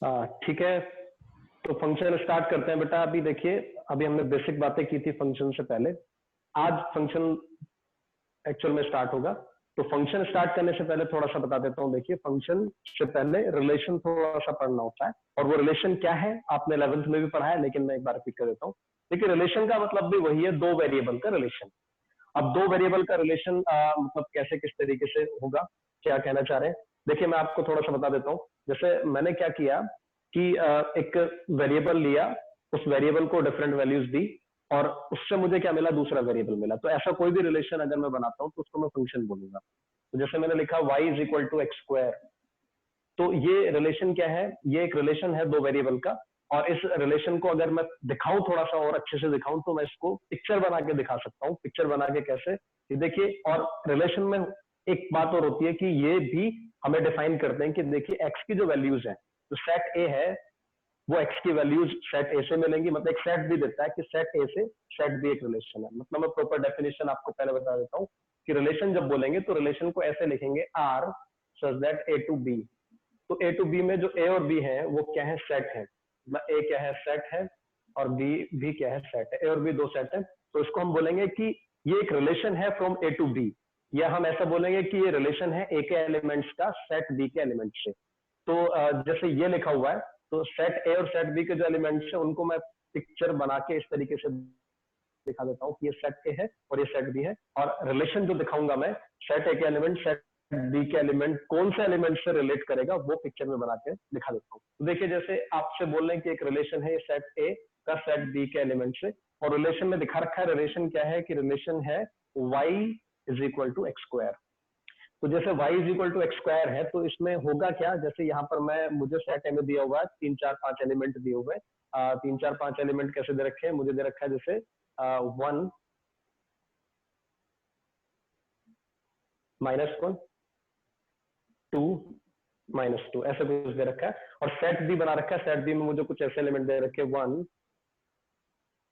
ठीक है, तो फंक्शन स्टार्ट करते हैं बेटा। अभी देखिए, अभी हमने बेसिक बातें की थी फंक्शन से पहले। आज फंक्शन एक्चुअल में स्टार्ट होगा। तो फंक्शन स्टार्ट करने से पहले थोड़ा सा बता देता हूँ। देखिए, फंक्शन से पहले रिलेशन थोड़ा सा पढ़ना होता है, और वो रिलेशन क्या है आपने 11th में भी पढ़ा है, लेकिन मैं एक बार रिपीट कर देता हूँ। देखिए, रिलेशन का मतलब भी वही है, दो वेरिएबल का रिलेशन। अब दो वेरिएबल का रिलेशन मतलब कैसे, किस तरीके से होगा, क्या कहना चाह रहे हैं। देखिए, मैं आपको थोड़ा सा बता देता हूँ। जैसे मैंने क्या किया कि एक वेरिएबल लिया, उस वेरिएबल को डिफरेंट वैल्यूज दी, और उससे मुझे क्या मिला, दूसरा वेरिएबल मिला। तो ऐसा कोई भी रिलेशन अगर मैं बनाता हूँ तो उसको मैं फंक्शन बोलूंगा। तो जैसे मैंने लिखा y is equal to x square, तो ये रिलेशन क्या है, ये एक रिलेशन है दो वेरिएबल का। और इस रिलेशन को अगर मैं दिखाऊं, थोड़ा सा और अच्छे से दिखाऊं, तो मैं इसको पिक्चर बना के दिखा सकता हूँ। पिक्चर बना के कैसे, कि देखिए, और रिलेशन में एक बात और होती है कि ये भी हमें डिफाइन करते हैं कि देखिए एक्स की जो वैल्यूज है, तो सेट ए है, वो एक्स की वैल्यूज सेट ए से मिलेंगी। मतलब एक सेट भी देता है कि सेट ए से सेट बी एक रिलेशन है। मतलब मैं प्रॉपर डेफिनेशन आपको पहले बता देता हूँ कि रिलेशन जब बोलेंगे तो रिलेशन को ऐसे लिखेंगे, R such that A to B. तो ए टू बी में जो ए और बी है वो क्या है, सेट है। ए क्या है, सेट है, और बी भी क्या है, सेट है। ए और बी दो सेट है। तो इसको हम बोलेंगे कि ये एक रिलेशन है फ्रॉम ए टू बी, या हम ऐसा बोलेंगे कि ये रिलेशन है ए के एलिमेंट्स का सेट बी के एलिमेंट्स से। तो जैसे ये लिखा हुआ है, तो सेट ए और सेट बी के जो एलिमेंट्स है उनको मैं पिक्चर बना के इस तरीके से दिखा देता हूँ कि ये सेट ए है और ये सेट बी है। और रिलेशन जो दिखाऊंगा मैं, सेट ए के एलिमेंट सेट बी के एलिमेंट कौन से एलिमेंट से रिलेट करेगा, वो पिक्चर में बना के दिखा देता हूँ। तो देखिए, जैसे आपसे बोल रहे हैं कि एक रिलेशन है सेट ए का सेट बी के एलिमेंट से, और रिलेशन में दिखा रखा है, रिलेशन क्या है कि रिलेशन है y is equal to x square. तो जैसे y is equal to x square है, तो इसमें होगा क्या, जैसे यहाँ पर मुझे सेट ए में दिया हुआ है 3 4 5 एलिमेंट दिए हुए हैं। 3 4 5 एलिमेंट कैसे दे रखे हैं, मुझे दे रखा है जैसे 1 -1 2 -2 ऐसे कुछ दे रखा है। और सेट बी बना रखा है, सेट बी में मुझे कुछ ऐसे एलिमेंट दे रखे हैं 1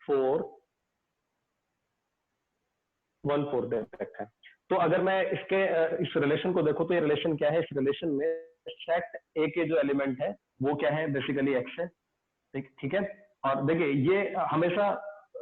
4 1 4 दे रखा है। तो अगर मैं इस रिलेशन को देखो, तो ये रिलेशन क्या है, इस रिलेशन में सेट ए के जो एलिमेंट है वो क्या है, बेसिकली एक्स है। ठीक है। और देखिए, ये हमेशा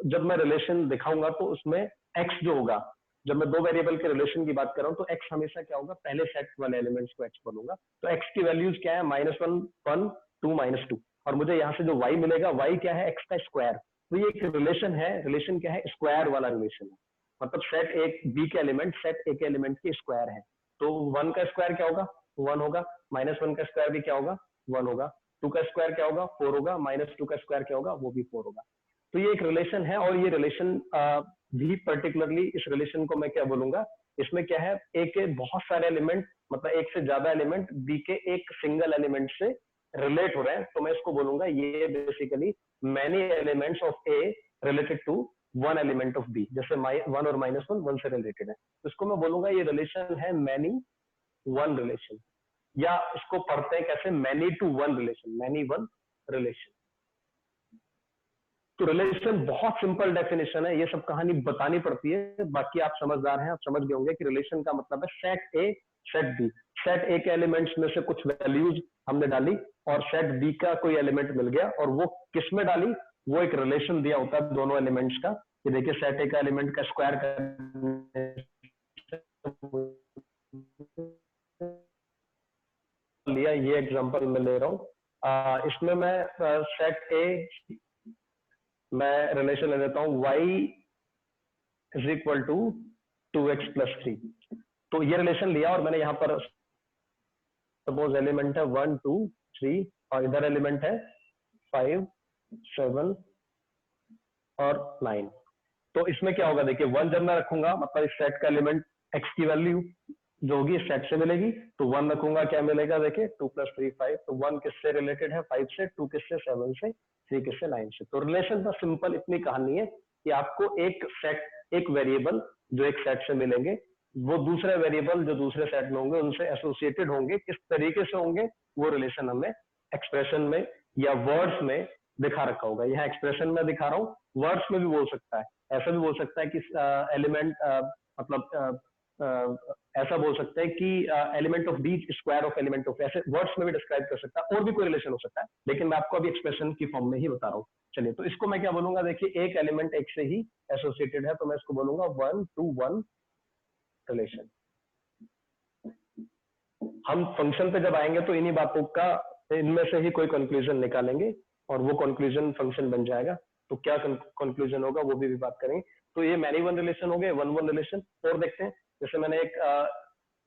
जब मैं रिलेशन दिखाऊंगा तो उसमें एक्स जो होगा, जब मैं दो वेरिएबल के रिलेशन की बात कर रहा हूं, तो एक्स हमेशा क्या होगा, पहले सेट वाले एलिमेंट्स को एक्स बोलूंगा। तो एक्स की वैल्यूज क्या है, -1 1 2 -2, और मुझे यहाँ से जो वाई मिलेगा, वाई क्या है, एक्स का स्क्वायर। तो ये एक रिलेशन है, रिलेशन क्या है, स्क्वायर वाला रिलेशन है। मतलब सेट ए बी के एलिमेंट सेट ए के एलिमेंट के स्क्वायर है। तो 1 का स्क्वायर क्या होगा, 1 होगा। -1 का स्क्वायर भी क्या होगा, 1 होगा। 2 का स्क्वायर क्या होगा, 4 होगा। -2 का स्क्वायर क्या होगा, वो भी 4 होगा। तो ये एक रिलेशन है, और ये रिलेशन भी पर्टिकुलरली इस रिलेशन को मैं क्या बोलूंगा, इसमें क्या है, ए के बहुत सारे एलिमेंट, मतलब एक से ज्यादा एलिमेंट बी के एक सिंगल एलिमेंट से रिलेट हो रहे हैं। तो मैं इसको बोलूंगा ये basically many elements of A related to one element of B. जैसे 1 और -1 1 से रिलेटेड है, तो इसको मैं बोलूंगा ये रिलेशन है मैनी वन रिलेशन, या इसको पढ़ते हैं कैसे, many to one relation, many one relation. तो रिलेशन बहुत सिंपल डेफिनेशन है, ये सब कहानी बतानी पड़ती है। बाकी आप समझदार हैं, आप समझ गए होंगे कि रिलेशन का मतलब है set A set B. Set A के एलिमेंट्स में से कुछ वैल्यूज हमने डाली, और सेट बी का कोई एलिमेंट मिल गया, और वो किस में डाली, वो एक रिलेशन दिया होता है दोनों एलिमेंट्स का। कि देखिए, सेट ए का एलिमेंट का स्क्वायर लिया, ये एग्जांपल मैं ले रहा हूँ। इसमें मैं सेट ए मैं रिलेशन ले लेता हूँ y is equal to 2x + 3। तो ये रिलेशन लिया, और मैंने यहाँ पर सपोज एलिमेंट है 1 2 3, और इधर एलिमेंट है 5 7 और 9। तो इसमें क्या होगा, देखिए 1 जब मैं रखूंगा, मतलब इस सेट का एलिमेंट x की वैल्यू जो होगी इस सेट से मिलेगी। तो 1 रखूंगा, क्या मिलेगा, देखिए 2 + 3 5। तो 1 किससे रिलेटेड है, 5 से। 2 किससे, 7 से। 3 किससे, 9 से। तो रिलेशन का सिंपल इतनी कहानी है कि आपको एक सेट, एक वेरिएबल जो एक सेट से मिलेंगे, वो दूसरे वेरिएबल जो दूसरे सेट में होंगे उनसे एसोसिएटेड होंगे। किस तरीके से होंगे, वो रिलेशन हमें एक्सप्रेशन में या वर्ड्स में दिखा रखा होगा। यहाँ एक्सप्रेशन में दिखा रहा हूँ, वर्ड्स में भी बोल सकता है। ऐसा भी बोल सकता है कि एलिमेंट मतलब ऐसा बोल सकते हैं कि element of B square of element of, ऐसे वर्ड्स में भी डिस्क्राइब कर सकता है, और भी कोई रिलेशन हो सकता है, लेकिन मैं आपको अभी एक्सप्रेशन की फॉर्म में ही बता रहा हूँ। चलिए, तो इसको मैं क्या बोलूंगा, देखिए एक एलिमेंट एक से ही एसोसिएटेड है, तो मैं इसको बोलूंगा 1 to 1 रिलेशन। हम फंक्शन पे जब आएंगे तो इन्हीं बातों का, इनमें से ही कोई कंक्लूजन निकालेंगे और वो कंक्लूजन फंक्शन बन जाएगा। तो क्या कंक्लूजन होगा वो भी बात करेंगे। तो ये मैनी वन रिलेशन हो गए, वन वन रिलेशन। और देखते हैं, जैसे मैंने एक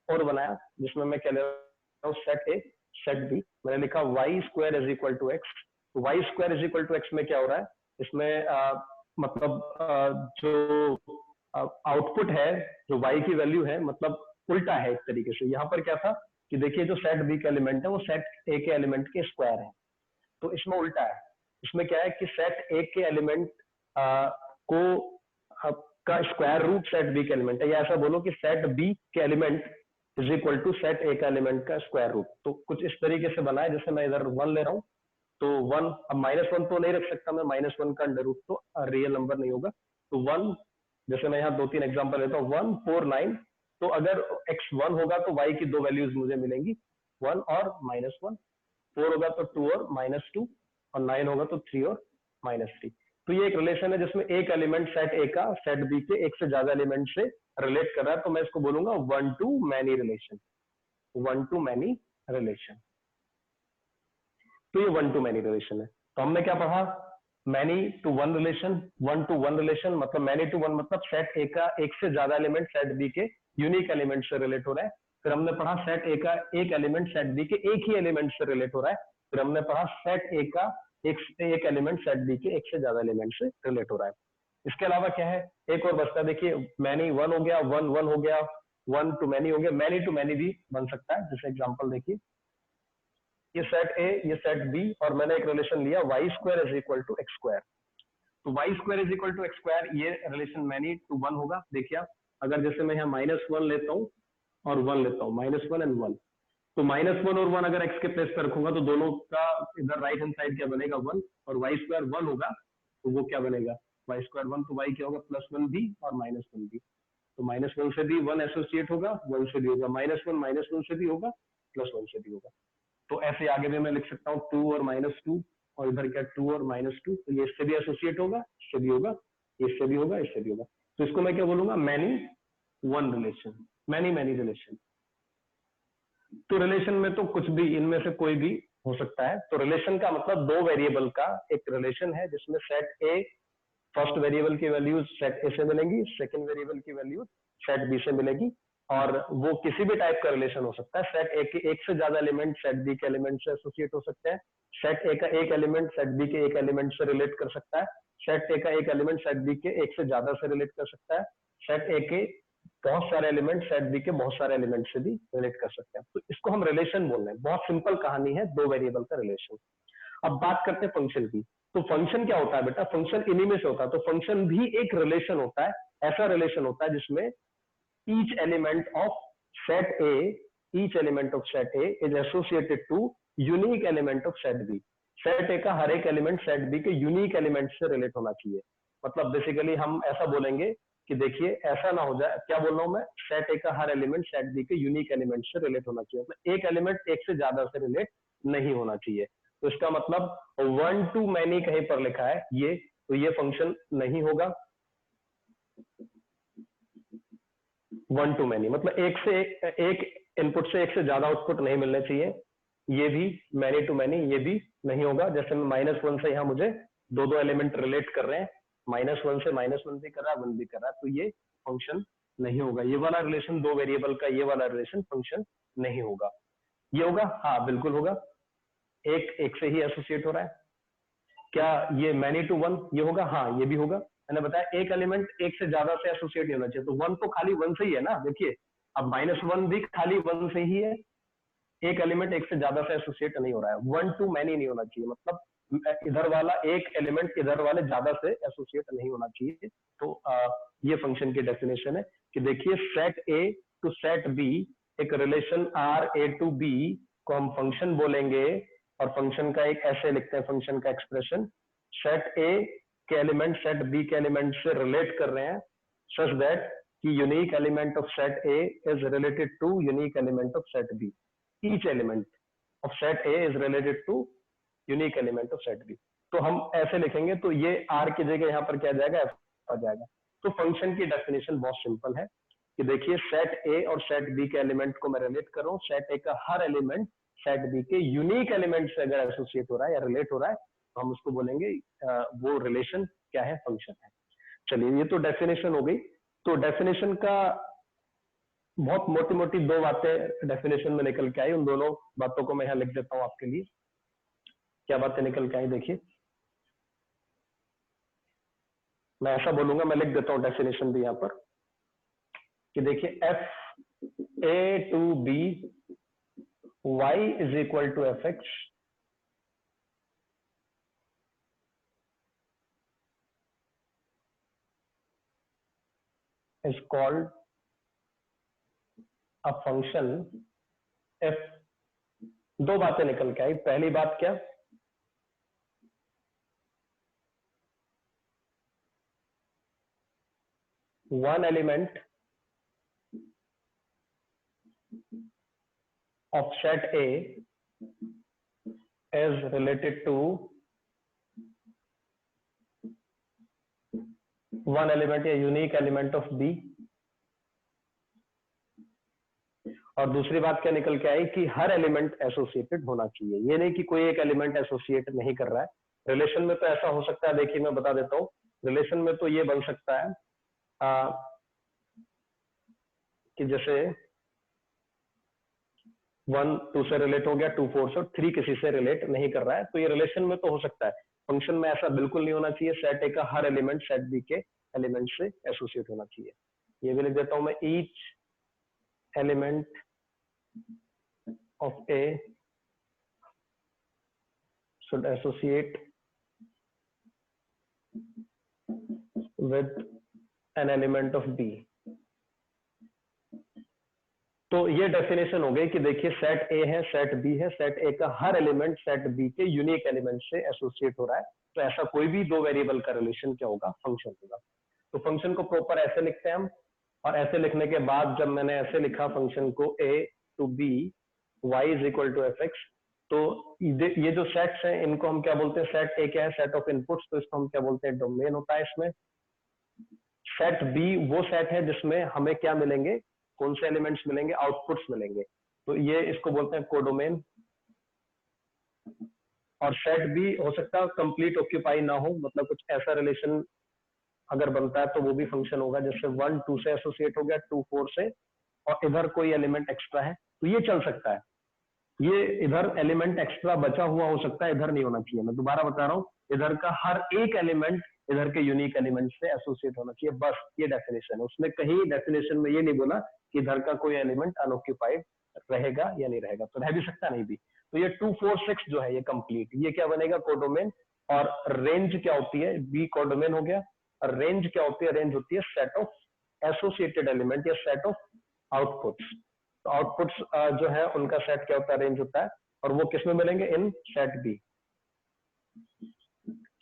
और बनाया जिसमें मैं क्या ले रहा हूँ, सेट ए सेट बी। मैंने लिखा Y square is equal to X. तो Y square is equal to X में क्या हो रहा है, इसमें मतलब जो आउटपुट है, जो वाई की वैल्यू है, मतलब उल्टा है एक तरीके से। यहाँ पर क्या था कि देखिए जो सेट बी का एलिमेंट है वो सेट ए के एलिमेंट के स्क्वायर है, तो इसमें उल्टा है। इसमें क्या है कि सेट ए के एलिमेंट को का स्क्वायर रूट सेट बी के एलिमेंट है, या ऐसा बोलो कि सेट बी के element is equal to set A का एलिमेंट का स्क्वायर रूट। तो कुछ इस तरीके से बना है, जैसे मैं इधर 1 ले रहा हूँ, तो 1, अब -1 तो नहीं रख सकता मैं, -1 का अंडर रूट तो रियल नंबर नहीं होगा। तो 1, जैसे मैं यहाँ 2-3 एग्जांपल लेता हूँ, 1 4 9। तो अगर x 1 होगा तो y की दो वैल्यूज मुझे मिलेंगी, 1 और -1। 4 होगा तो 2 और -2, और 9 होगा तो 3 और -3। तो ये एक रिलेशन है जिसमें एक एलिमेंट सेट ए का सेट बी के एक से ज्यादा एलिमेंट से रिलेट कर रहा है, तो मैं इसको बोलूंगा 1 to many relation. 1 to many relation, तो ये 1 to many रिलेशन है। तो हमने क्या पढ़ा, many to one relation, 1 to 1 relation, मतलब मैनी टू वन मतलब सेट ए का एक से ज्यादा एलिमेंट सेट बी के यूनिक एलिमेंट से रिलेट हो रहा है। फिर हमने पढ़ा सेट ए का एक एलिमेंट सेट बी के एक ही एलिमेंट से रिलेट हो रहा है। फिर हमने पढ़ा सेट ए का एक एलिमेंट सेट बी के एक से ज्यादा एलिमेंट से रिलेट हो रहा है। इसके अलावा क्या है, एक और बचता है, देखिए मैनी 1 हो गया, 1 1 हो गया, 1 to many हो गया, मैनी टू मैनी भी बन सकता है। जैसे एग्जाम्पल देखिए, ये सेट ए, ये सेट बी, और मैंने एक रिलेशन लिया Y square is equal to x square. तो Y square is equal to x square, ये रिलेशन मैनी टू 1 होगा। देखिए आप, अगर जैसे मैं यहाँ -1 लेता हूँ और 1 लेता हूँ, -1 एंड 1, तो -1 और 1 अगर x के प्लेस पर रखूंगा तो दोनों का इधर राइट हैंड साइड क्या बनेगा, 1, और वाई स्क्वायर 1 होगा तो वो क्या बनेगा, वाई स्क्वायर 1, तो वाई क्या होगा, +1 b और -1 b। तो -1 से भी 1 एसोसिएट होगा, 1 से भी होगा, -1 से भी होगा, +1 से भी होगा। तो ऐसे आगे भी मैं लिख सकता हूँ 2 और -2, और इधर क्या 2 और -2, तो ये इससे भी एसोसिएट होगा, इससे भी होगा, इससे भी होगा, इससे भी होगा। तो इसको मैं क्या बोलूंगा, many one relation, many many relation. तो रिलेशन में तो कुछ भी, इनमें से कोई भी हो सकता है। तो रिलेशन का मतलब दो वेरिएबल का एक रिलेशन है जिसमें सेट ए, फर्स्ट वेरिएबल की वैल्यूज सेट ए से मिलेंगी, सेकंड वेरिएबल की वैल्यूज सेट बी से मिलेगी, और वो किसी भी टाइप का रिलेशन हो सकता है। सेट ए के एक से ज्यादा एलिमेंट सेट बी के एलिमेंट से एसोसिएट हो सकते हैं, सेट ए का एक एलिमेंट सेट बी के एक एलिमेंट से रिलेट कर सकता है, सेट ए का एक एलिमेंट सेट बी के एक से ज्यादा से रिलेट कर सकता है, सेट ए के बहुत सारे एलिमेंट सेट बी के बहुत सारे एलिमेंट से भी रिलेट कर सकते हैं। तो इसको हम रिलेशन बोल रहे हैं। बहुत सिंपल कहानी है, दो वेरिएबल का रिलेशन। अब बात करते हैं फंक्शन की। तो फंक्शन क्या होता है बेटा, फंक्शन इन्हीं में से होता है। तो फंक्शन भी एक रिलेशन होता है, ऐसा रिलेशन होता है जिसमें each element of set A, each element of set A is associated to unique element of set B. Set A का हर एक एलिमेंट सेट बी के यूनिक एलिमेंट से रिलेट होना चाहिए। मतलब बेसिकली हम ऐसा बोलेंगे कि देखिए ऐसा ना हो जाए, क्या बोल रहा हूं मैं, सेट ए का हर एलिमेंट सेट बी के यूनिक एलिमेंट से रिलेट होना चाहिए। मतलब एक एलिमेंट एक से ज्यादा से रिलेट नहीं होना चाहिए। तो इसका मतलब 1 to many कहीं पर लिखा है ये, तो ये फंक्शन नहीं होगा। 1 to many मतलब एक इनपुट से एक से ज्यादा आउटपुट नहीं मिलने चाहिए। ये भी मैनी टू मैनी, ये भी नहीं होगा। जैसे मैं -1 से यहाँ मुझे दो एलिमेंट रिलेट कर रहे हैं, -1 से -1 भी कर रहा है, 1 भी कर रहा है, तो ये फंक्शन नहीं होगा। ये वाला रिलेशन दो वेरिएबल का, ये वाला रिलेशन फंक्शन नहीं होगा। ये होगा, हाँ बिल्कुल होगा, एक से ही एसोसिएट हो रहा है। क्या ये मैनी टू 1 ये होगा, हाँ ये भी होगा। मैंने बताया एक एलिमेंट एक से ज्यादा से एसोसिएट नहीं होना चाहिए। तो 1 तो खाली 1 से ही है ना, देखिए अब -1 भी खाली 1 से ही है, एक एलिमेंट एक से ज्यादा से एसोसिएट नहीं हो रहा है। 1 to many नहीं होना चाहिए, मतलब इधर वाला एक एलिमेंट इधर वाले ज्यादा से एसोसिएट नहीं होना चाहिए। तो ये फंक्शन की डेफिनेशन है कि देखिए set A to set B, एक relation R A to B को हम फंक्शन बोलेंगे, और फंक्शन का एक ऐसे लिखते हैं, फंक्शन का एक्सप्रेशन, सेट ए के एलिमेंट सेट बी के एलिमेंट से रिलेट कर रहे हैं सच दैट कि unique element of set A is related to unique element of set B, each element of set A is related to unique element of set B. तो हम ऐसे लिखेंगे, तो ये आर की जगह यहाँ पर क्या जाएगा, एफ आ जाएगा। तो फंक्शन की डेफिनेशन बहुत सिंपल है कि देखिए सेट ए और सेट बी के एलिमेंट को मैं रिलेट कर रहा हूँ, सेट ए का हर एलिमेंट सेट बी के यूनिक एलिमेंट से अगर एसोसिएट हो रहा है या रिलेट हो रहा है तो हम उसको बोलेंगे वो रिलेशन क्या है, फंक्शन है। चलिए ये तो डेफिनेशन हो गई। तो डेफिनेशन का बहुत मोटी मोटी दो बातें डेफिनेशन में निकल के आई, उन दोनों बातों को मैं यहाँ लिख देता हूँ आपके लिए। क्या बातें निकल के आई देखिए, मैं ऐसा बोलूंगा, मैं लिख देता हूँ डेफिनेशन भी यहाँ पर कि देखिए F A to B Y is equal to F X is called a function F. दो बातें निकल के आई। पहली बात क्या, one element of set A is related to one element या unique element of B। और दूसरी बात क्या निकल के आई कि हर एलिमेंट एसोसिएटेड होना चाहिए, ये नहीं कि कोई एक एलिमेंट एसोसिएट नहीं कर रहा है। रिलेशन में तो ऐसा हो सकता है, देखिए मैं बता देता हूँ, रिलेशन में तो ये बन सकता है कि जैसे 1 2 से रिलेट हो गया, 2 4 से, 3 किसी से रिलेट नहीं कर रहा है, तो ये रिलेशन में तो हो सकता है। फंक्शन में ऐसा बिल्कुल नहीं होना चाहिए, सेट ए का हर एलिमेंट सेट बी के एलिमेंट से एसोसिएट होना चाहिए। ये भी लिख देता हूं मैं, each element of A should associate with an element of B. तो ये डेफिनेशन हो गई कि देखिए सेट ए है, सेट बी है, सेट ए का हर एलिमेंट सेट बी के यूनिक एलिमेंट से एसोसिएट हो रहा है, तो ऐसा कोई भी दो वेरिएबल का रिलेशन क्या होगा, फंक्शन होगा। तो फंक्शन को प्रॉपर ऐसे लिखते हैं हम, और ऐसे लिखने के बाद जब मैंने ऐसे लिखा फंक्शन को A to B Y is equal to F X, तो ये जो सेट्स हैं इनको हम क्या बोलते हैं, सेट ए क्या है, सेट ऑफ इनपुट्स, तो इसको हम क्या बोलते हैं, डोमेन होता है इसमें। सेट बी वो सेट है जिसमें हमें क्या मिलेंगे, कौन से एलिमेंट्स मिलेंगे, आउटपुट्स मिलेंगे, तो ये इसको बोलते हैं कोडोमेन। और सेट बी हो सकता है कंप्लीट ऑक्यूपाई ना हो, मतलब कुछ ऐसा रिलेशन अगर बनता है तो वो भी फंक्शन होगा, जैसे 1 2 से एसोसिएट हो गया, 2 4 से, और इधर कोई एलिमेंट एक्स्ट्रा है तो ये चल सकता है। ये इधर एलिमेंट एक्स्ट्रा बचा हुआ हो सकता है, इधर नहीं होना चाहिए। मैं दोबारा बता रहा हूँ, इधर का हर एक एलिमेंट इधर के यूनिक एलिमेंट से एसोसिएट होना चाहिए, बस ये डेफिनेशन है। उसने कहीं डेफिनेशन में ये नहीं बोला कि इधर का कोई एलिमेंट अनऑक्यूपाइड रहेगा या नहीं रहेगा, तो रह भी सकता नहीं भी। तो ये 2 4 6 जो है ये कंप्लीट, ये क्या बनेगा, कोडोमेन। और रेंज क्या होती है, बी कोडोमेन हो गया। और रेंज क्या होती है, रेंज होती है सेट ऑफ एसोसिएटेड एलिमेंट या सेट ऑफ आउटपुट्स। तो आउटपुट्स जो है उनका सेट क्या होता है, रेंज होता है, और वो किस में मिलेंगे, in set B,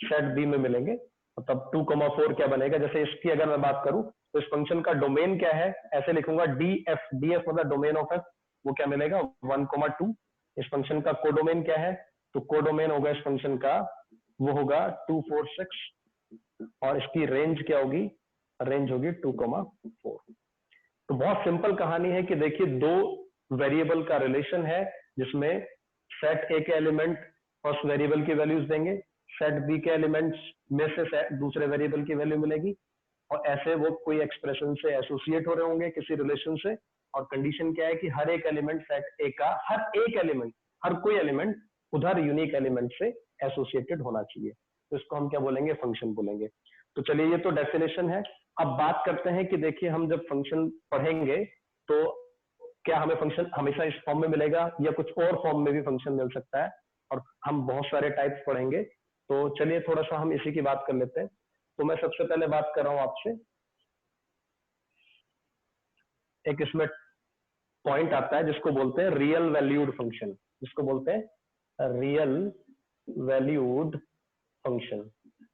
set B में मिलेंगे। मतलब 2,4 क्या बनेगा, जैसे इसकी अगर मैं बात करूं तो इस फंक्शन का डोमेन क्या है, ऐसे लिखूंगा डी एफ, डी एफ मतलब डोमेन ऑफ एफ, वो क्या मिलेगा 1,2। इस फंक्शन का कोडोमेन क्या है, तो कोडोमेन होगा इस फंक्शन का, वो होगा 2 4 6, और इसकी रेंज क्या होगी, रेंज होगी 2,4। तो बहुत सिंपल कहानी है कि देखिए दो वेरिएबल का रिलेशन है जिसमें सेट ए के एलिमेंट फर्स्ट वेरिएबल की वैल्यूज देंगे, सेट बी के एलिमेंट्स में से दूसरे वेरिएबल की वैल्यू मिलेगी, और ऐसे वो कोई एक्सप्रेशन से एसोसिएट हो रहे होंगे किसी रिलेशन से। और कंडीशन क्या है कि हर एक एलिमेंट सेट ए का, हर एक एलिमेंट, हर कोई एलिमेंट उधर यूनिक एलिमेंट से एसोसिएटेड होना चाहिए, तो इसको हम क्या बोलेंगे, फंक्शन बोलेंगे। तो चलिए ये तो डेफिनेशन है। अब बात करते हैं कि देखिए हम जब फंक्शन पढ़ेंगे तो क्या हमें फंक्शन हमेशा इस फॉर्म में मिलेगा या कुछ और फॉर्म में भी फंक्शन मिल सकता है, और हम बहुत सारे टाइप्स पढ़ेंगे। तो चलिए थोड़ा सा हम इसी की बात कर लेते हैं। तो मैं सबसे पहले बात कर रहा हूं आपसे, एक इसमें पॉइंट आता है जिसको बोलते हैं रियल वैल्यूड फंक्शन, जिसको बोलते हैं रियल वैल्यूड फंक्शन।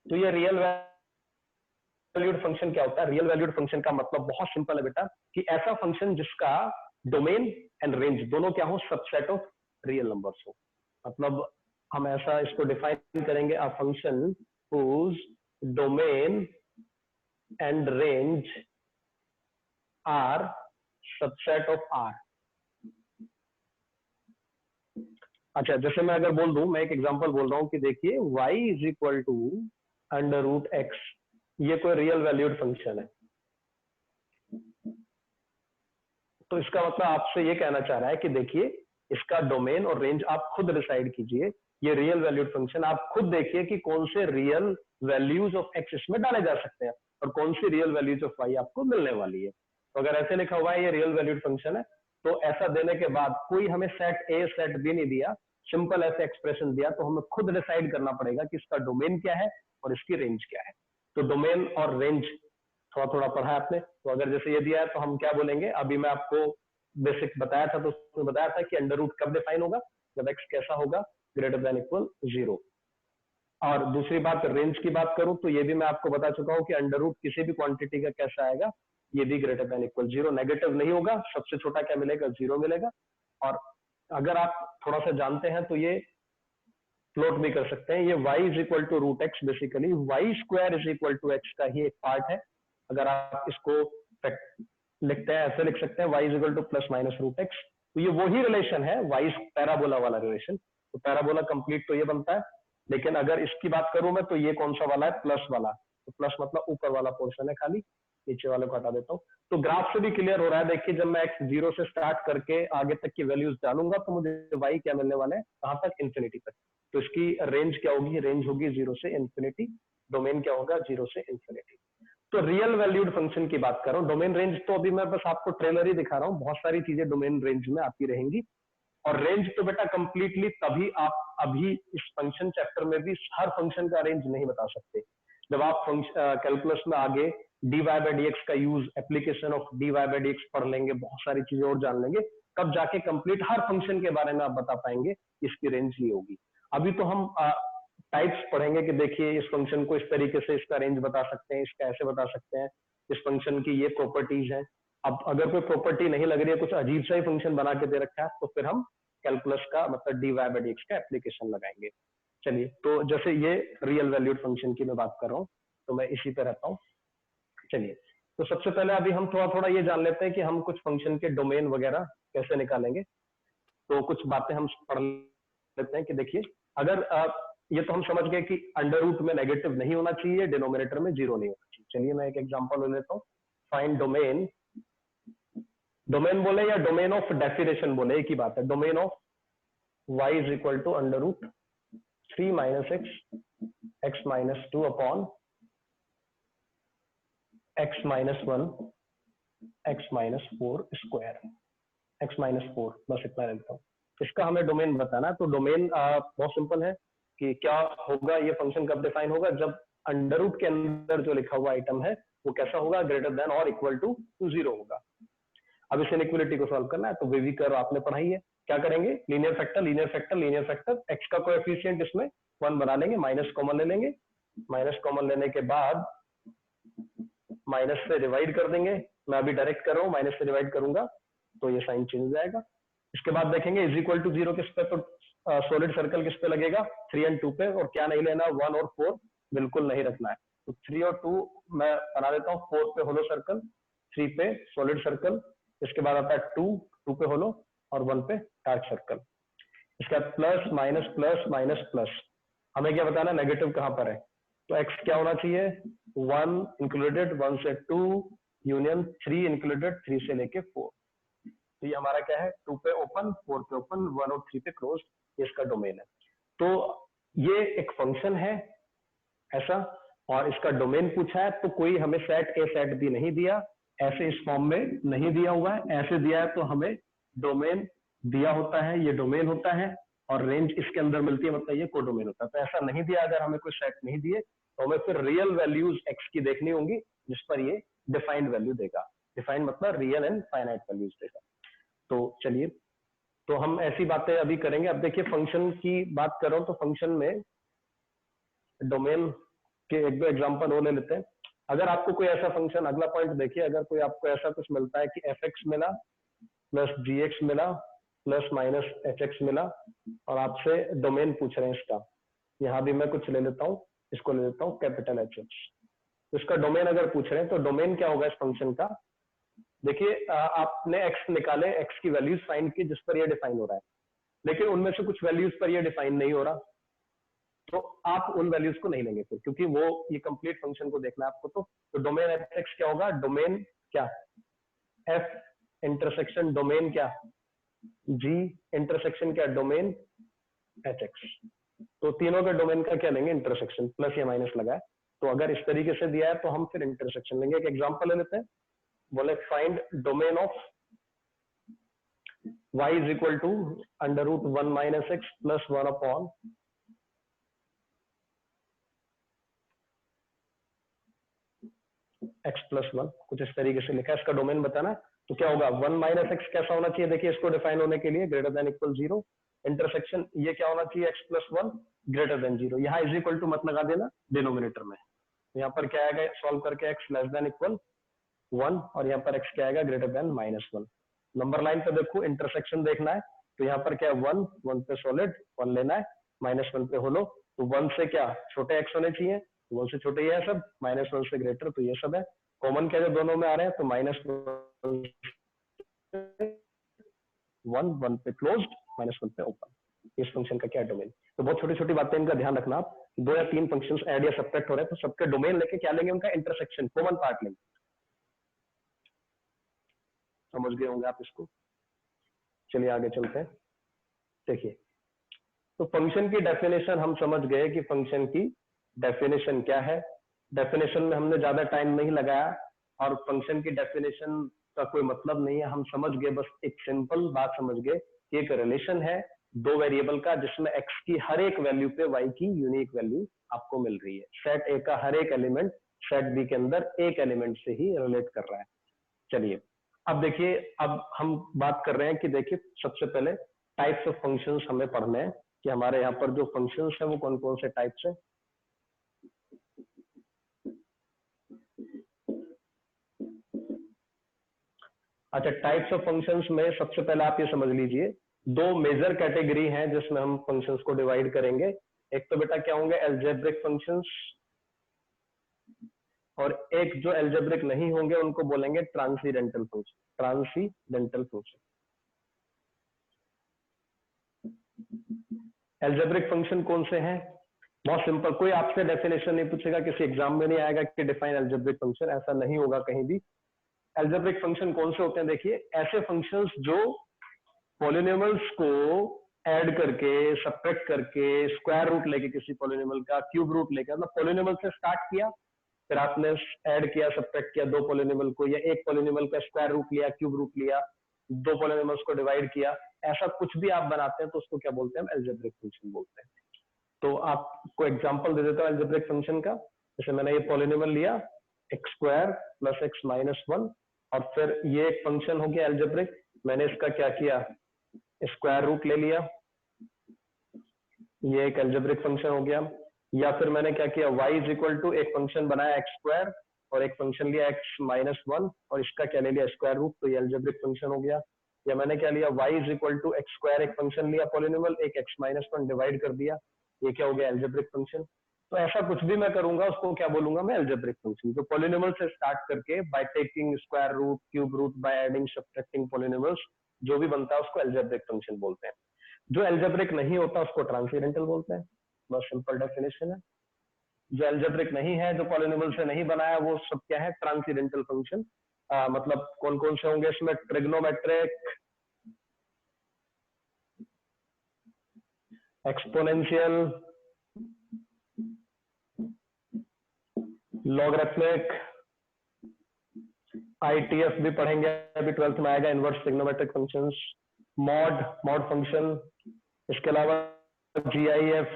तो ये रियल वैल्यूड फंक्शन क्या होता है? रियल वैल्यूड फंक्शन का मतलब बहुत सिंपल है बेटा, कि ऐसा फंक्शन जिसका डोमेन एंड रेंज दोनों क्या हो? सबसेट ऑफ रियल नंबर्स हो। मतलब हम ऐसा इसको डिफाइन करेंगे, a function whose domain and range are subset of R. अच्छा, जैसे मैं अगर बोल दूं, मैं एक एग्जांपल बोल रहा हूं कि देखिए y is equal to under root x, ये कोई रियल वैल्यूड फंक्शन है। तो इसका मतलब आपसे ये कहना चाह रहा है कि देखिए इसका डोमेन और रेंज आप खुद डिसाइड कीजिए। ये रियल वैल्यूड फंक्शन आप खुद देखिए कि कौन से रियल वैल्यूज ऑफ एक्स इसमें डाले जा सकते हैं और कौन सी रियल वैल्यूज ऑफ वाई आपको मिलने वाली है। तो अगर ऐसे लिखा हुआ है ये रियल वैल्यूड फंक्शन है, तो ऐसा देने के बाद कोई हमें सेट ए सेट बी नहीं दिया, सिंपल ऐसे एक्सप्रेशन दिया, तो हमें खुद डिसाइड करना पड़ेगा कि इसका डोमेन क्या है और इसकी रेंज क्या है। तो डोमेन और रेंज थोड़ा थोड़ा पढ़ा है आपने। तो अगर जैसे ये दिया है तो हम क्या बोलेंगे, अभी मैं आपको बेसिक बताया था, तो उसमें बताया था कि अंडर रूट कब डिफाइन होगा? जब एक्स कैसा होगा? Greater than equal 0। और दूसरी बात रेंज की बात करूं तो ये भी मैं आपको बता चुका हूं कि अंडर रूट किसी भी क्वांटिटी का कैसा आएगा? ये भी ग्रेटर देन इक्वल 0, नेगेटिव नहीं होगा, सबसे छोटा क्या मिलेगा? 0 मिलेगा। और अगर आप थोड़ा सा जानते हैं तो ये प्लॉट भी कर सकते हैं, ये y is equal to root x, basically Y square is equal to x का ही एक पार्ट है। अगर आप इसको लिखते हैं, ऐसे लिख सकते हैं y is equal to plus minus root x, तो ये वही रिलेशन है y पैराबोला वाला रिलेशन। तो पैराबोला कंप्लीट तो ये बनता है, लेकिन अगर इसकी बात करूं मैं तो ये कौन सा वाला है? प्लस वाला। तो प्लस मतलब ऊपर वाला पोर्शन है, खाली नीचे वाले को हटा देता हूँ। तो ग्राफ से भी क्लियर हो रहा है, देखिए जब मैं एक्स 0 से स्टार्ट करके आगे तक की वैल्यूज डालूंगा तो मुझे y क्या मिलने वाला है? कहां तक? इंफिनिटी तक। तो इसकी रेंज क्या होगी? रेंज होगी 0 से इंफिनिटी। डोमेन क्या होगा? 0 से इंफिनिटी। तो रियल वैल्यूड फंक्शन की बात कर रहा हूँ। डोमेन रेंज तो अभी मैं बस आपको ट्रेलर ही दिखा रहा हूँ, बहुत सारी चीजें डोमेन रेंज में आती रहेंगी। और रेंज तो बेटा कंप्लीटली तभी आप अभी इस फंक्शन चैप्टर में भी हर फंक्शन का रेंज नहीं बता सकते। जब आप कैलकुलस में आगे D Y by D X का use, application of D Y by D X पढ़ लेंगे, बहुत सारी चीजें और जान लेंगे, तब जाके कंप्लीट हर फंक्शन के बारे में आप बता पाएंगे इसकी रेंज ये होगी। अभी तो हम टाइप्स पढ़ेंगे कि देखिए इस फंक्शन को इस तरीके से इसका रेंज बता सकते हैं, इसका ऐसे बता सकते हैं, इस फंक्शन की ये प्रॉपर्टीज हैं। अब अगर कोई प्रॉपर्टी नहीं लग रही है, कुछ अजीब सा ही फंक्शन बना के दे रखा है, तो फिर हम कैलकुलस का मतलब D Y by D X का एप्लीकेशन लगाएंगे। चलिए, तो जैसे ये रियल वैल्यूड फंक्शन की मैं बात कर रहा हूँ, तो मैं इसी पे रहता हूँ। चलिए, तो सबसे पहले अभी हम थोड़ा थोड़ा ये जान लेते हैं कि हम कुछ फंक्शन के डोमेन वगैरह कैसे निकालेंगे। तो कुछ बातें हम पढ़ लेते हैं कि देखिए, अगर ये तो हम समझ गए कि अंडर रूट में नेगेटिव नहीं होना चाहिए, डिनोमिनेटर में 0 नहीं होना चाहिए। चलिए मैं एक एग्जांपल ले लेता हूँ। फाइंड डोमेन, डोमेन बोले या डोमेन ऑफ डेफिनेशन बोले, एक ही बात है। Domain of y is equal to under root 3 minus x minus 2 upon x minus 1 x minus 4 square, x minus 4, बस इतना लिखता हूँ। इसका हमें डोमेन बताना है। तो डोमेन बहुत सिंपल है कि क्या होगा, ये फंक्शन कब डिफाइन होगा? जब अंडर रूट के अंदर जो लिखा हुआ आइटम है वो कैसा होगा? ग्रेटर देन और इक्वल टू 0 होगा। अब इस इनइक्वालिटी को सॉल्व करना है, तो वेवी कर्व आपने पढ़ाई है। क्या करेंगे? Linear factor, linear factor, linear factor, x का कोएफिशिएंट इसमें 1 बना लेंगे, माइनस कॉमन ले लेंगे, माइनस कॉमन लेने के बाद माइनस से डिवाइड कर देंगे। मैं अभी डायरेक्ट कर रहा हूँ, माइनस से डिवाइड करूंगा तो ये साइन चेंज हो जाएगा। इसके बाद देखेंगे इज इक्वल टू 0 किस पे? तो सॉलिड सर्कल किस पे लगेगा? 3 और 2 पे। और क्या नहीं लेना? 1 और 4 बिल्कुल नहीं रखना है। तो 3 और 2 मैं बना देता हूँ। 4 पे होलो सर्कल, 3 पे सॉलिड सर्कल, इसके बाद आता है 2 पे होलो और 1 पे डार्क सर्कल। इसका plus minus plus minus plus. हमें क्या बताना? नेगेटिव कहां पर है? तो एक्स क्या होना चाहिए? 1 इंक्लूडेड, 1 से 2 यूनियन 3 इंक्लूडेड, 3 से लेके 4। तो ये हमारा क्या है? 2 पे ओपन, 4 पे ओपन, 1 और 3 पे क्लोज, ये इसका डोमेन है। तो ये एक फंक्शन है ऐसा, और इसका डोमेन पूछा है, तो कोई हमें सेट ए सेट बी नहीं दिया, ऐसे इस फॉर्म में नहीं दिया हुआ है। ऐसे दिया है तो हमें डोमेन दिया होता है, ये डोमेन होता है, और रेंज इसके अंदर मिलती है, मतलब ये कोडोमेन होता है। तो ऐसा नहीं दिया, अगर हमें कोई सेट नहीं दिए तो हमें फिर रियल वैल्यूज एक्स की देखनी होंगी, जिस पर ये डिफाइंड वैल्यू देगा। डिफाइंड मतलब रियल एंड फाइनाइट वैल्यूज देगा। तो चलिए, तो हम ऐसी बातें अभी करेंगे। अब देखिए, फंक्शन की बात कर रहा हूं, तो फंक्शन में डोमेन के एक दो एग्जांपल और ले लेते हैं। अगर आपको कोई ऐसा फंक्शन, अगला पॉइंट देखिए, अगर कोई आपको ऐसा कुछ मिलता है कि एफ एक्स मिला प्लस जी एक्स मिला प्लस माइनस एच एक्स मिला और आपसे डोमेन पूछ रहे हैं इसका, यहाँ भी मैं कुछ ले लेता हूँ, इसको ले लेता हूँ कैपिटल एच एक्स। इसका डोमेन अगर पूछ रहे हैं तो डोमेन क्या होगा इस फंक्शन का? देखिए आपने एक्स निकाले, एक्स की वैल्यूज फाइंड की जिस पर ये डिफाइन हो रहा है, लेकिन उनमें से कुछ वैल्यूज पर ये डिफाइन नहीं हो रहा, तो आप उन वैल्यूज को नहीं लेंगे फिर, क्योंकि वो ये कंप्लीट फंक्शन को देखना है आपको। तो डोमेन एफ एक्स क्या होगा? डोमेन क्या? एफ इंटरसेक्शन डोमेन क्या? जी इंटरसेक्शन क्या? Domain H x. तो तीनों के डोमेन का क्या लेंगे? इंटरसेक्शन, प्लस या माइनस लगा है। तो अगर इस तरीके से दिया है तो हम फिर इंटरसेक्शन लेंगे। एक एग्जांपल ले लेते हैं, बोले find domain of y is equal to under root 1 minus x plus 1 upon x plus 1, कुछ इस तरीके से लिखा है। इसका डोमेन बताना है, तो क्या होगा? 1 माइनस एक्स कैसा होना चाहिए? देखिए इसको डिफाइन होने के लिए ग्रेटर देन इक्वल 0, इंटरसेक्शन ये क्या होना चाहिए? x plus 1 greater than 0। यहाँ इज इक्वल टू मत लगा देना डिनोमिनेटर में, यहाँ पर क्या आएगा सॉल्व करके? x लेस देन इक्वल 1 और यहाँ पर x क्या आएगा? Greater than minus 1। Number line पे देखो इंटरसेक्शन देखना है, तो यहाँ पर क्या है? 1 1 पे सॉलिड 1 लेना है, माइनस 1 पे होलो, तो 1 से क्या छोटे x होने चाहिए, 1 से छोटे ये है सब, माइनस 1 से ग्रेटर तो ये सब है। कॉमन क्या जो दोनों में आ रहे हैं, तो माइनस 1 1 पे क्लोज्ड, माइनस 1 पे ओपन। इस फंक्शन का क्या डोमेन? तो बहुत छोटी छोटी बातें इनका ध्यान रखना आप। 2 या 3 फंक्शंस ऐड या सब्ट्रैक्ट हो रहे हैं तो सबके डोमेन लेके क्या लेंगे? उनका इंटरसेक्शन, कॉमन पार्ट लेंगे। समझ गए होंगे आप इसको? चलिए आगे चलते हैं। देखिए तो फंक्शन की डेफिनेशन हम समझ गए कि फंक्शन की डेफिनेशन क्या है। डेफिनेशन में हमने ज्यादा टाइम नहीं लगाया और फंक्शन की डेफिनेशन का कोई मतलब नहीं है, हम समझ गए, बस एक सिंपल बात समझ गए कि एक रिलेशन है दो वेरिएबल का जिसमें x की हर एक वैल्यू पे y की यूनिक वैल्यू आपको मिल रही है। सेट ए का हर एक एलिमेंट सेट बी के अंदर एक एलिमेंट से ही रिलेट कर रहा है। चलिए अब देखिए, अब हम बात कर रहे हैं कि देखिए सबसे पहले टाइप्स ऑफ फंक्शंस हमें पढ़ने हैं कि हमारे यहाँ पर जो फंक्शंस हैं वो कौन कौन से टाइप्स हैं। अच्छा, टाइप्स ऑफ फंक्शंस में सबसे पहले आप ये समझ लीजिए, दो मेजर कैटेगरी हैं जिसमें हम फंक्शंस को डिवाइड करेंगे। एक तो बेटा क्या होंगे? एल्जेब्रिक फंक्शंस, और एक जो एल्जेब्रिक नहीं होंगे उनको बोलेंगे transcendental function. Transcendental function, algebraic function कौन से हैं? बहुत सिंपल, कोई आपसे डेफिनेशन नहीं पूछेगा, किसी एग्जाम में नहीं आएगा कि डिफाइन एल्जेब्रिक फंक्शन, ऐसा नहीं होगा कहीं भी। एल्जेब्रिक फंक्शन कौन से होते हैं? देखिए ऐसे फंक्शंस जो पॉलिनोमियल्स को ऐड करके, सब्ट्रैक्ट करके, स्क्वायर रूट लेके किसी पॉलिनोमियल का, क्यूब रूट लेके, मतलब पॉलिनोमियल से स्टार्ट किया, फिर आपने ऐड किया, सब्ट्रैक्ट किया दो पॉलिनोमियल को, या एक पॉलिनोमियल का स्क्वायर रूट लिया, क्यूब रूट लिया, दो पॉलिनोमियल्स को डिवाइड किया, ऐसा कुछ भी आप बनाते हैं तो उसको क्या बोलते हैं? एल्जेब्रिक फंक्शन बोलते हैं। तो आपको एग्जांपल दे देता हूं एल्जेब्रिक फंक्शन का। जैसे मैंने ये पॉलिनोमियल लिया x square plus x minus 1, और फिर ये एक फंक्शन हो गया एल्जेब्रिक, मैंने इसका क्या किया? स्क्वायर रूट ले लिया, ये एक एल्जेब्रिक फंक्शन हो गया। या फिर मैंने क्या किया? y इज इक्वल टू एक फंक्शन बनाया एक्स स्क्वायर और एक फंक्शन लिया एक्स माइनस 1 और इसका क्या ले लिया? स्क्वायर रूट, तो ये एल्जेब्रिक फंक्शन हो गया। या मैंने क्या लिया? y is equal to x square, एक फंक्शन लिया पॉलिनोमियल, एक एक्स माइनस 1 डिवाइड कर दिया, ये क्या हो गया? Algebraic function. तो ऐसा कुछ भी मैं करूंगा उसको क्या बोलूंगा मैं? Algebraic function. तो पॉलिनोमियल से स्टार्ट करके by taking square root, cube root, by adding subtracting polynomials, जो भी बनता है उसको एल्जेब्रिक फंक्शन बोलते हैं। जो एल्जेब्रिक नहीं होता उसको ट्रांसीडेंटल बोलते हैं। बस सिंपल डेफिनेशन है। जो एल्जेब्रिक नहीं है, जो पॉलिनोमियल से नहीं बनाया, वो सब क्या है? Transcendental function. मतलब कौन कौन से होंगे इसमें? ट्रिग्नोमेट्रिक, एक्सपोनेंशियल, लॉगरिथमिक, आईटीएफ भी पढ़ेंगे अभी 12th में आएगा, inverse trigonometric functions, mod function, इसके अलावा जीआईएफ,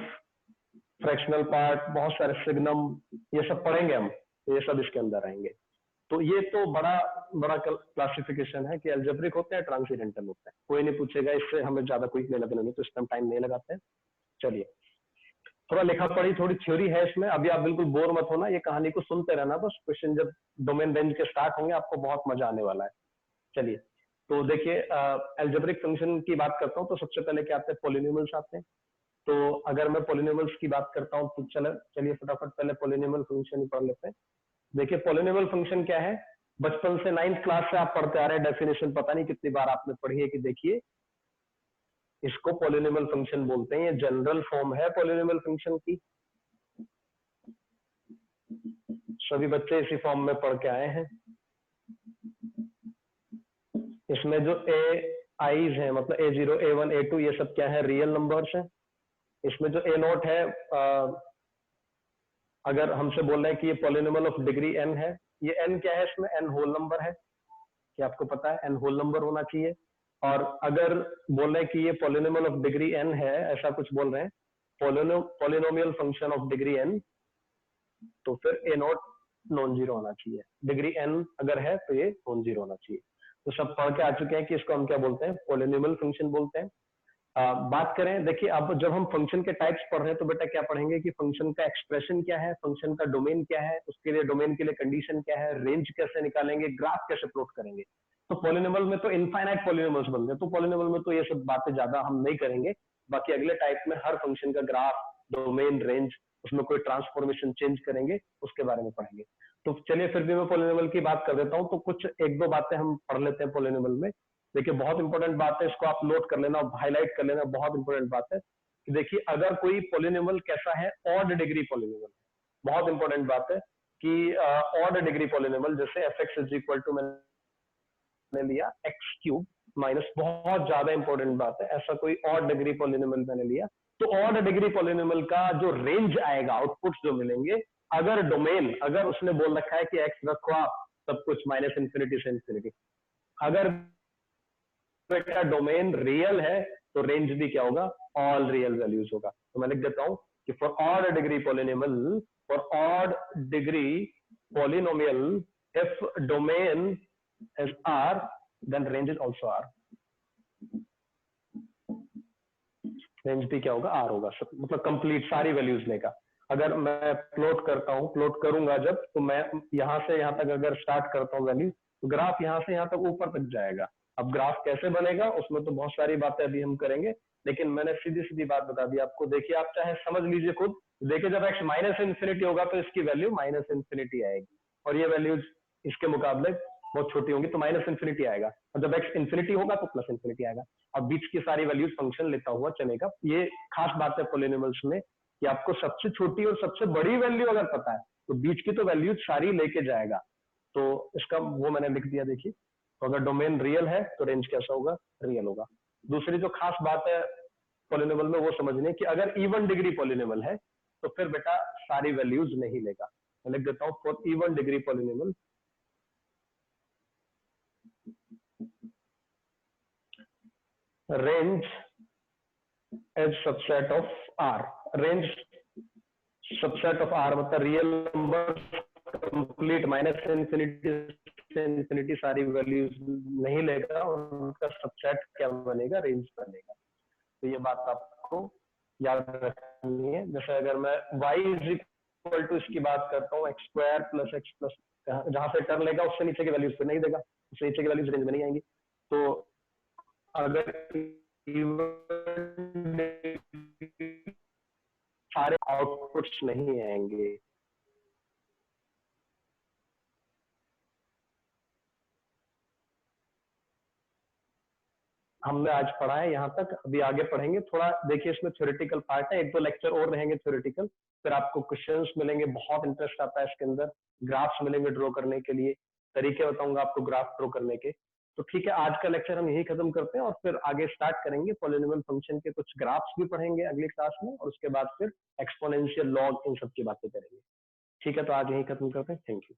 फ्रैक्शनल पार्ट, बहुत सारे सिग्नम, ये सब पढ़ेंगे हम, ये सब इसके अंदर आएंगे। तो ये तो बड़ा बड़ा क्लासिफिकेशन है कि एल्जेब्रिक होते हैं, ट्रांसीडेंटल होते हैं। कोई नहीं पूछेगा इससे, हमें ज्यादा कोई लेना देना नहीं, तो इस टाइम टाइम नहीं लगाते हैं। चलिए थोड़ा लिखा पढ़ी, थोड़ी थ्योरी है इसमें। अभी आप बिल्कुल बोर मत होना, ये कहानी को सुनते रहना बस। क्वेश्चन जब डोमेन रेंज के स्टार्ट होंगे आपको बहुत मजा आने वाला है। चलिए, तो देखिए एल्जेब्रिक फंक्शन की बात करता हूँ तो सबसे पहले क्या आते हैं, पॉलिनोमियल्स आते हैं। तो अगर मैं पॉलिनोमियल्स की बात करता हूँ तो चलिए फटाफट पहले पॉलिनोमियल फंक्शन ही पढ़ लेते हैं। देखिए पॉलिनोमियल फंक्शन क्या है, बचपन से 9th क्लास से आप पढ़ते आ रहे हैं, डेफिनेशन पता नहीं कितनी बार आपने पढ़ी है कि देखिए इसको पॉलिनोमियल फंक्शन बोलते हैं। ये जनरल फॉर्म है पॉलिनोमियल फंक्शन की, सभी बच्चे इसी फॉर्म में पढ़ के आए हैं। इसमें जो ए आईज है, मतलब A0, A1, A2, ये सब क्या है, रियल नंबर्स है। इसमें जो A0 है, अगर हमसे बोल रहे हैं कि ये पॉलिनोमियल ऑफ डिग्री n है, ये n क्या है, इसमें n होल नंबर है, कि आपको पता है n होल नंबर होना चाहिए। और अगर बोल रहे हैं कि ये पॉलिनोमियल ऑफ डिग्री n है, ऐसा कुछ बोल रहे हैं, polynomial function of degree n, तो फिर A0 नॉन जीरो होना चाहिए। डिग्री n अगर है तो ये नॉन जीरो होना चाहिए। तो सब पढ़ के आ चुके हैं कि इसको हम क्या बोलते हैं, पॉलिनोमियल फंक्शन बोलते हैं। बात करें, देखिए अब जब हम फंक्शन के टाइप्स पढ़ रहे हैं तो बेटा क्या पढ़ेंगे कि फंक्शन का एक्सप्रेशन क्या है, फंक्शन का डोमेन क्या है, उसके लिए डोमेन के लिए कंडीशन क्या है, रेंज कैसे निकालेंगे, ग्राफ कैसे प्लॉट करेंगे। तो पॉलिनोमियल में तो इनफाइनाइट पॉलिनोमियल्स बनते हैं, तो पॉलिनोमियल में तो ये सब बातें ज्यादा हम नहीं करेंगे। बाकी अगले टाइप में हर फंक्शन का ग्राफ, डोमेन, रेंज, उसमें कोई ट्रांसफॉर्मेशन चेंज करेंगे, उसके बारे में पढ़ेंगे। तो चलिए फिर भी मैं पॉलिनोमियल की बात कर देता हूँ। तो कुछ एक दो बातें हम पढ़ लेते हैं पॉलिनोमियल में। देखिए बहुत इंपॉर्टेंट बात है, इसको आप नोट कर लेना, हाईलाइट कर लेना, बहुत इंपॉर्टेंट बात है कि देखिए अगर कोई पॉलिनोमियल कैसा है, ऑड डिग्री पॉलिनोमियल, बहुत इंपॉर्टेंट बात है कि ऑड डिग्री पॉलिनोमियल, जैसे F X is equal to मैंने लिया एक्स क्यूब माइनस, बहुत ज्यादा इंपॉर्टेंट बात है, ऐसा कोई ऑड डिग्री पॉलिनोमियल मैंने लिया, तो ऑड डिग्री पॉलिनोमियल का जो रेंज आएगा, आउटपुट्स जो मिलेंगे, अगर डोमेन, अगर उसने बोल रखा है कि एक्स रखो आप सब कुछ माइनस इंफिनिटी से इंफिनिटी, अगर बेटा डोमेन रियल है तो रेंज भी क्या होगा, ऑल रियल वैल्यूज होगा। तो मैं लिख देता हूं कि for odd degree polynomial, for odd degree polynomial, if domain is R then range is also R. Range भी क्या होगा, आर होगा, मतलब कंप्लीट सारी वैल्यूज लेगा। अगर मैं प्लॉट करता हूं, प्लॉट करूंगा जब, तो मैं यहां से यहां तक अगर स्टार्ट करता हूं वैल्यू, तो ग्राफ यहां से यहां तक ऊपर तक जाएगा। अब ग्राफ कैसे बनेगा उसमें तो बहुत सारी बातें अभी हम करेंगे, लेकिन मैंने सीधी सीधी बात बता दी आपको। देखिए आप चाहे समझ लीजिए खुद, देखिए जब एक्स माइनस इंफिनिटी होगा तो इसकी वैल्यू माइनस इंफिनिटी आएगी, और ये वैल्यूज इसके मुकाबले बहुत छोटी होंगी, तो माइनस इंफिनिटी आएगा, और जब एक्स इंफिनिटी होगा तो प्लस इंफिनिटी आएगा। अब बीच की सारी वैल्यूज फंक्शन लेता हुआ चलेगा। ये खास बात है पॉलिनोमियल्स में कि आपको सबसे छोटी और सबसे बड़ी वैल्यू अगर पता है तो बीच की तो वैल्यूज सारी लेके जाएगा। तो इसका वो मैंने लिख दिया। देखिए तो अगर डोमेन रियल है तो रेंज कैसा होगा, रियल होगा। दूसरी जो खास बात है पॉलिनोमियल में वो समझने कि अगर इवन डिग्री पॉलिनोमियल है तो फिर बेटा सारी वैल्यूज नहीं लेगा। मैं लिख देता हूं for even degree polynomial, range as subset of R. Range subset of R मतलब real number complete minus infinity से इंफिनिटी सारी वैल्यूज नहीं लेगा, और उनका सबसेट क्या बनेगा, रेंज बनेगा। तो ये बात आपको याद रखनी है। जैसे अगर मैं y इज इक्वल टू इसकी बात करता हूँ, x square plus x plus, जहां से टर्म लेगा उससे नीचे की वैल्यूज फिर नहीं देगा, उससे नीचे की वैल्यूज रेंज में नहीं आएंगी। तो अगर सारे आउटपुट्स नहीं आएंगे। हमने आज पढ़ा है यहाँ तक, अभी आगे पढ़ेंगे थोड़ा। देखिए इसमें थ्योरेटिकल पार्ट है, एक दो लेक्चर और रहेंगे थ्योरेटिकल, फिर आपको क्वेश्चंस मिलेंगे, बहुत इंटरेस्ट आता है इसके अंदर, ग्राफ्स मिलेंगे ड्रॉ करने के लिए, तरीके बताऊंगा आपको ग्राफ ड्रॉ करने के। तो ठीक है, आज का लेक्चर हम यही खत्म करते हैं और फिर आगे स्टार्ट करेंगे पॉलिनोमियल फंक्शन के कुछ ग्राफ्स भी पढ़ेंगे अगली क्लास में, और उसके बाद फिर एक्सपोनेंशियल लॉग इन सब की बातें करेंगे। ठीक है, तो आज यही खत्म करते हैं। Thank you.